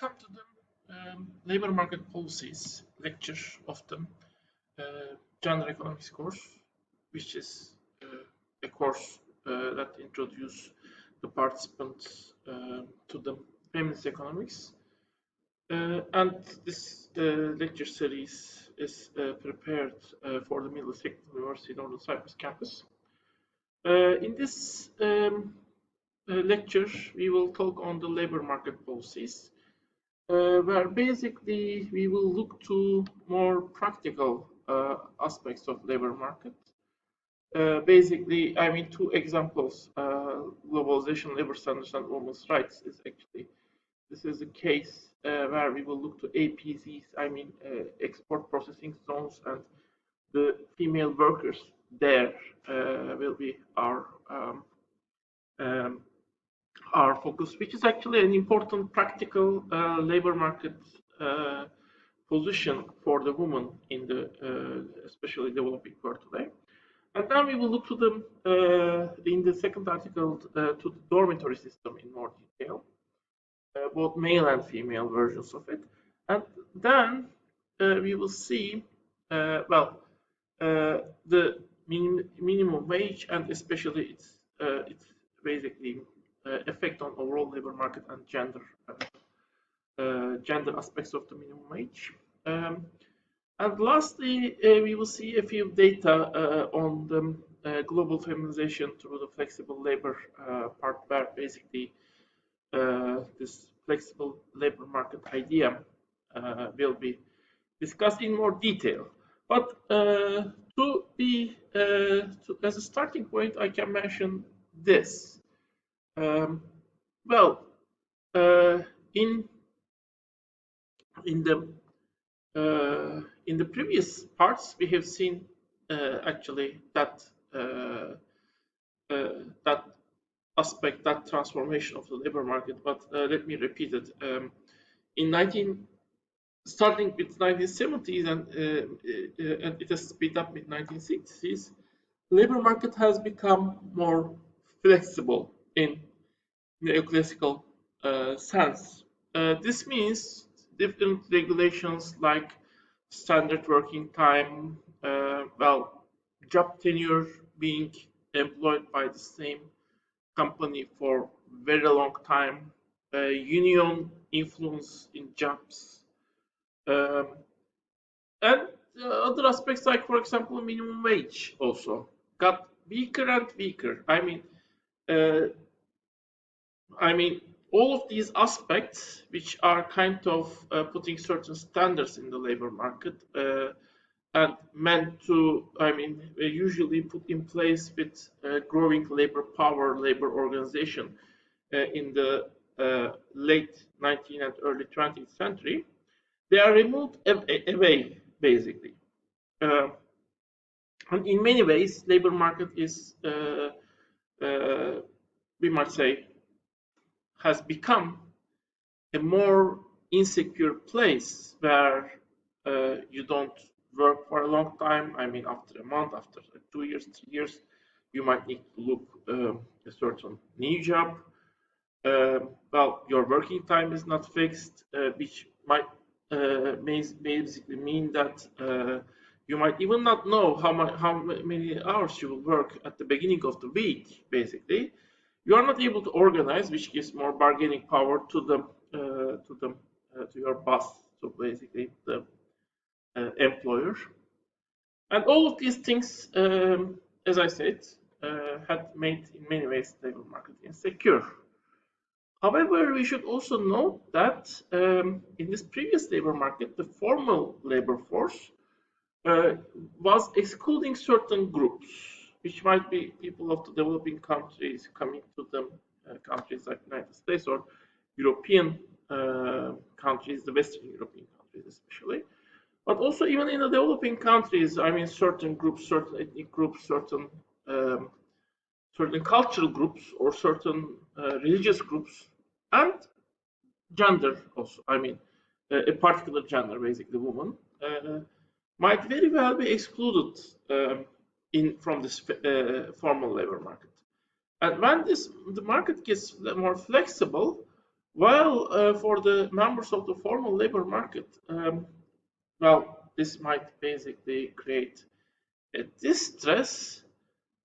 Welcome to the labor market policies lecture of the gender economics course, which is a course that introduces the participants to the feminist economics. And this lecture series is prepared for the Middle East Technical University Northern Cyprus campus. In this lecture, we will talk on the labor market policies, where basically we will look to more practical aspects of labor market. Basically, I mean, two examples: globalization, labor standards, and women's rights. This is a case where we will look to APZs, I mean, export processing zones, and the female workers there will be our focus, which is actually an important practical labor market position for the woman in the especially developing world today. And then we will look to the in the second article to the dormitory system in more detail, both male and female versions of it. And then we will see the minimum wage, and especially its basically effect on overall labor market and gender aspects of the minimum wage. And lastly, we will see a few data on the global feminization through the flexible labor part, where basically this flexible labor market idea will be discussed in more detail. But as a starting point, I can mention this. In the previous parts, we have seen actually that aspect, that transformation of the labor market. But let me repeat it. Starting with 1970s and it has speed up with 1960s, labor market has become more flexible in neoclassical sense. This means different regulations like standard working time, job tenure, being employed by the same company for very long time, union influence in jobs, and other aspects like, for example, minimum wage also got weaker and weaker. I mean, all of these aspects, which are kind of putting certain standards in the labor market and meant to, usually put in place with growing labor power, labor organization in the late 19th and early 20th century, they are removed away, basically. And in many ways, labor market is, we might say, has become a more insecure place where you don't work for a long time. I mean, after a month, after 2 years, 3 years, you might need to look a certain new job. Your working time is not fixed, which might basically mean that you might even not know how many hours you will work at the beginning of the week. Basically, you are not able to organize, which gives more bargaining power to your boss, so basically the employer. And all of these things, as I said, had made in many ways the labor market insecure. However, we should also note that in this previous labor market, the formal labor force was excluding certain groups, which might be people of the developing countries coming to the countries like the United States or European countries, the Western European countries especially. But also even in the developing countries, I mean, certain groups, certain ethnic groups, certain cultural groups, or certain religious groups, and gender also. I mean, a particular gender, basically woman, might very well be excluded from this formal labor market. And when the market gets more flexible, Well, for the members of the formal labor market, well, this might basically create a distress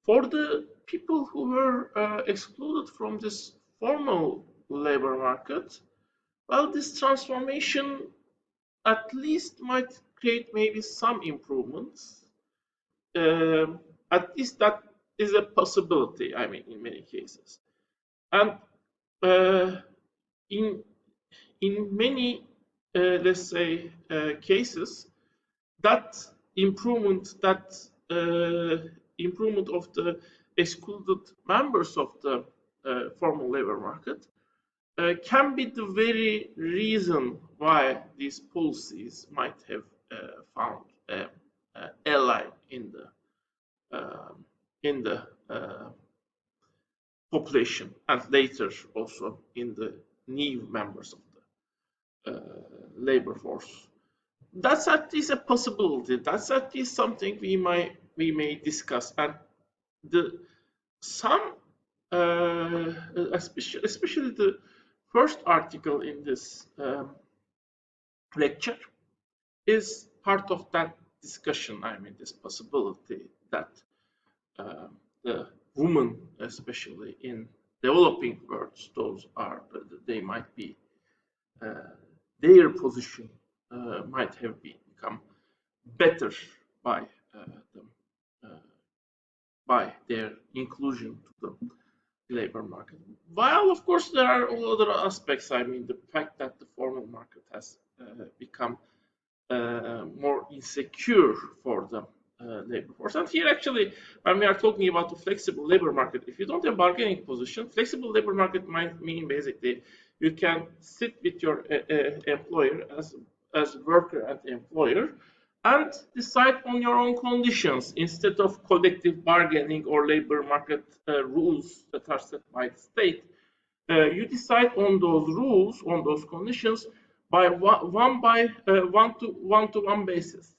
for the people who were excluded from this formal labor market. Well, this transformation at least might create maybe some improvements. At least that is a possibility, I mean, in many cases. And uh, in many, let's say, cases, that improvement of the excluded members of the formal labor market can be the very reason why these policies might have found ally in the population, and later also in the new members of the labor force. That's at least a possibility. That's at least something we may discuss. And the some especially the first article in this lecture is part of that discussion. I mean, this possibility that the women, especially in developing worlds, they might be their position might have become better by them, by their inclusion to the labor market. While of course there are all other aspects. I mean, the fact that the formal market has become more insecure for the labor force. And here, actually, when we are talking about the flexible labor market, if you don't have bargaining position, flexible labor market might mean basically you can sit with your employer as worker and employer and decide on your own conditions instead of collective bargaining or labor market rules that are set by the state. You decide on those rules, on those conditions, by one to one basis.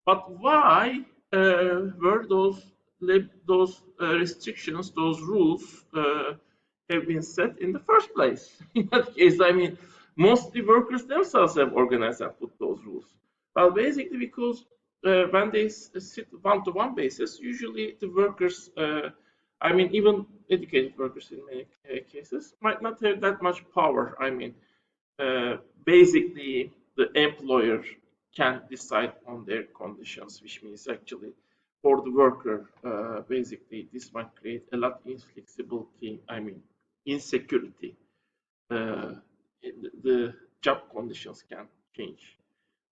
But why were those restrictions, those rules have been set in the first place? In that case, I mean, mostly workers themselves have organized and put those rules. Well, basically because when they sit one to one basis, usually the workers, I mean, even educated workers in many cases, might not have that much power. I mean, basically the employer can decide on their conditions, which means actually for the worker, basically this might create a lot of inflexibility, I mean insecurity. The job conditions can change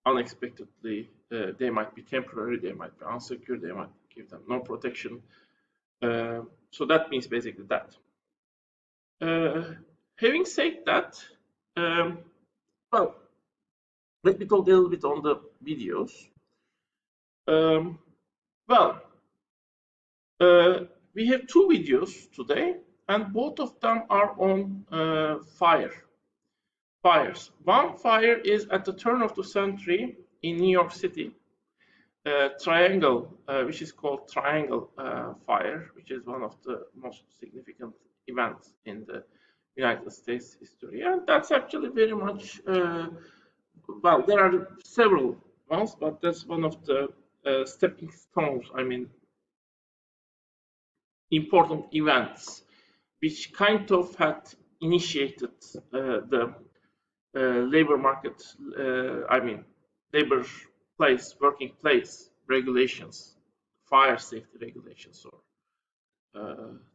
unexpectedly. They might be temporary, they might be unsecure, they might give them no protection. So that means basically that. Having said that, well, let me talk a little bit on the videos. Well, we have two videos today, and both of them are on fires. One fire is at the turn of the century in New York City, Triangle, which is called Triangle Fire, which is one of the most significant events in the United States history, and that's actually very much well. There are several ones, but that's one of the stepping stones. I mean, important events which kind of had initiated the labor market, I mean, labor place, working place regulations, fire safety regulations, or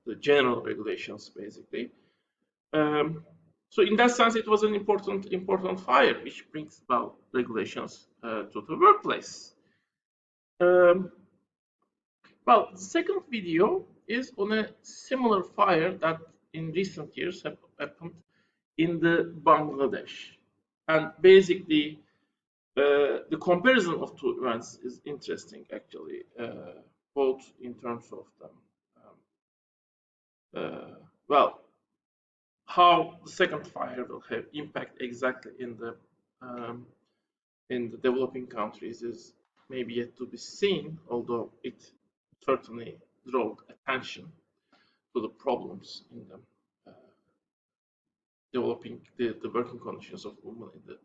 the general regulations, basically. So in that sense, it was an important fire, which brings about regulations to the workplace. Well, the second video is on a similar fire that in recent years have happened in the Bangladesh. And basically, the comparison of two events is interesting, actually, both in terms of them. Well, how the second fire will have impact exactly in the developing countries is maybe yet to be seen, although it certainly drew attention to the problems in them. developing the working conditions of women in the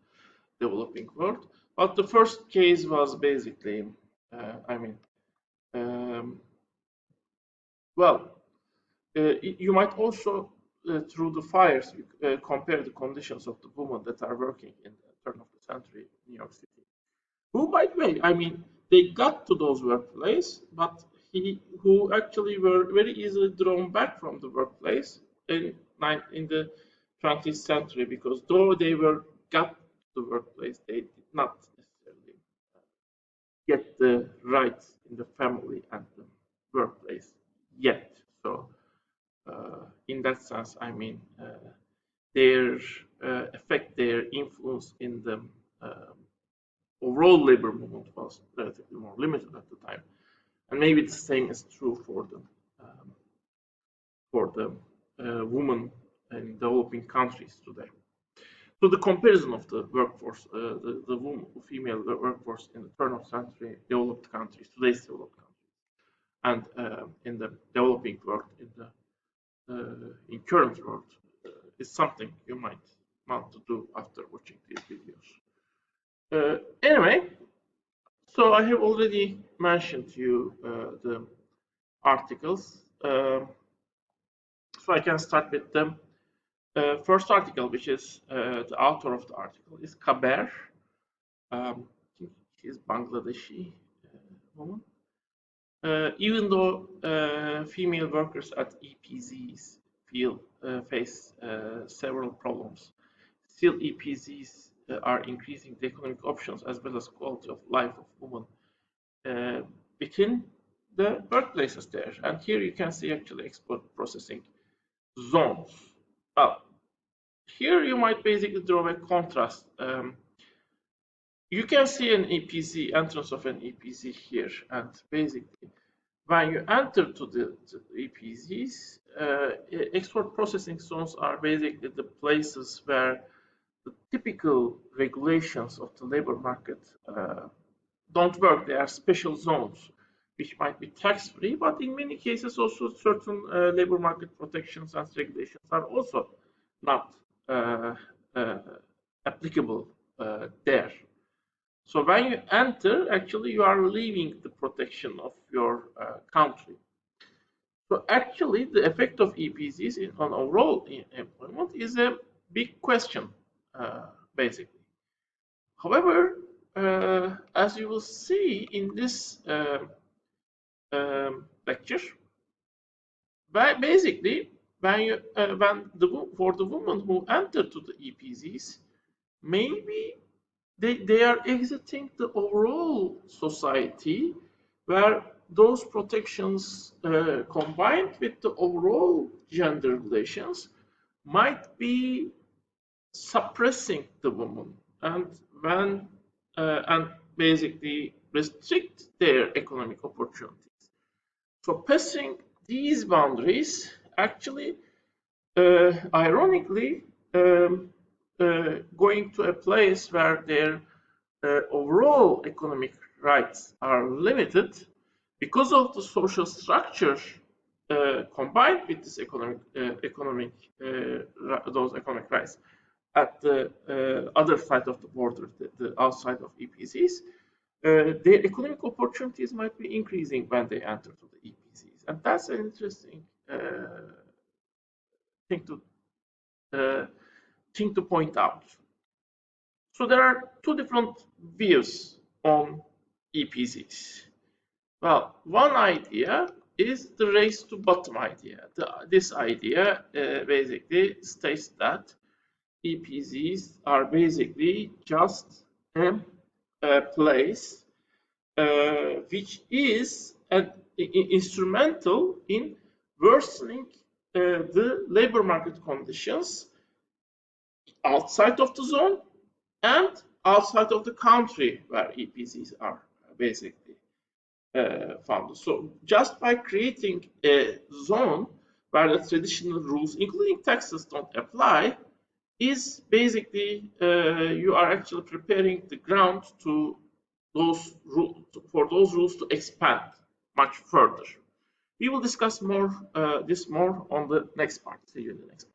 developing world. But the first case was basically, I mean, um, well, you might also, through the fires, compare the conditions of the women that are working in the turn of the century in New York City. Who, by the way, I mean, they got to those workplaces, but who actually were very easily drawn back from the workplace in the 20th century, because though they were got to the workplace, they did not necessarily get the rights in the family and the workplace yet. So, in that sense, I mean, their effect, their influence in the overall labor movement was relatively more limited at the time, and maybe the same is true for the women in developing countries today. So the comparison of the workforce, the woman, female workforce in the turn of century developed countries, today's developed countries, and in the developing world, in current world, is something you might want to do after watching these videos. Anyway, so I have already mentioned to you the articles. So I can start with the first article, which is the author of the article is Kaber. I think she's Bangladeshi woman. Even though female workers at EPZs face several problems, still EPZs are increasing the economic options as well as quality of life of women within the workplaces there. And here you can see actually export processing zones. Well, here you might basically draw a contrast. You can see an EPZ, entrance of an EPZ here, and basically when you enter to the EPZs, export processing zones are basically the places where the typical regulations of the labor market don't work. They are special zones, which might be tax-free, but in many cases also certain labor market protections and regulations are also not applicable there. So when you enter, actually you are leaving the protection of your country. So actually the effect of EPZs on overall employment is a big question, basically. However, as you will see in this lecture, basically for the women who enter to the EPZs, maybe they are exiting the overall society where those protections combined with the overall gender relations might be suppressing the woman and basically restrict their economic opportunities. So passing these boundaries actually ironically going to a place where their overall economic rights are limited because of the social structure combined with this those economic rights at the other side of the border, the outside of EPZs, their economic opportunities might be increasing when they enter to the EPZs, and that's an interesting thing to point out. So there are two different views on EPZs. Well, one idea is the race to bottom idea. This idea basically states that EPZs are basically just a place which is instrumental in worsening the labor market conditions outside of the zone and outside of the country where EPZs are basically found. So just by creating a zone where the traditional rules, including taxes, don't apply, is basically you are actually preparing the ground to those rules to expand much further. We will discuss this more on the next part. See you in the next part.